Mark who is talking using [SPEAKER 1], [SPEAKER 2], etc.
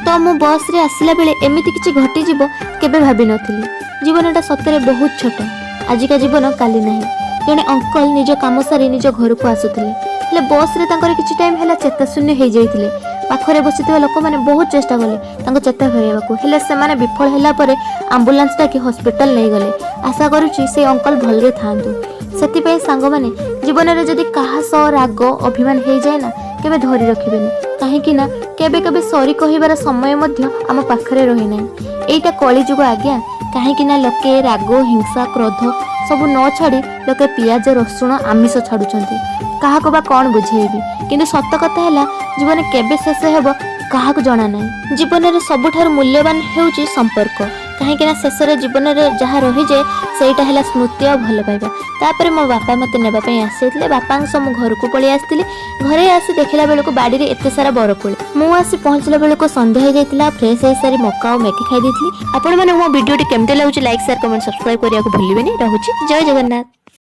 [SPEAKER 1] तो मु बस रे आसिला बेले एमिति किछि घटी जीवो केबे भाबी नथिली। जीवनटा सतरे बहुत छोट। आजिका जीवन काली नहीं। जने अंकल निज काम सारी निज घर को आसुथिले हेले बस रे तांकर किछि टाइम हैला चेता शून्य हो जाइथिले। पाखरे बसिथिबा लोक माने बहुत चेष्टा कले तांको चेता फेरेबाकू हेले से माने विफल हैला परे एम्बुलेंस डाकी हॉस्पिटल नै गले। आशा करूची से अंकल भलरे थांतु। सेति पे सांग माने जीवन रे जदी काहा सो राग अभिमान हे जाय ना केबे धरि रखिबेनी काहे कि ना केबे केबे सॉरी कहिबार समय मध्य आम पाखरे रहि नै। एइटा कली जुग आज्ञा काहे कि ना लोके राग हिंसा क्रोध सब न छाड़ी लोके पियाज रसुण आमिष छाड़ुचंती। काहाको बा कौन बुझेइबी किंतु सत्य कथा हैला जीवन केबे शेष हेबो काहाको जणा नै। जीवन रे सबुठार मूल्यवान हेउची संपर्क काहे कि ना शेष रे जीवन रे जहा रहि जाय सेइटा हैला स्मृति आ भल पाइबा। तापर मो बापा मते नेबा पई आसीथिले बापा सम घर को पळी आसीथिले। घरे आसी देखिला बेलको बाडी रे एते सारा बरकोळे मु आसी पहुंचला बेलको संध्या हो जाइतिला। फ्रेश हे सारी मक्का और मैगी खाइ देथिली। आपण माने मो वीडियो टी केमते लागुची लाइक शेयर कमेंट सब्सक्राइब करिया को भूलिबेनी। रहूची जय जगन्नाथ।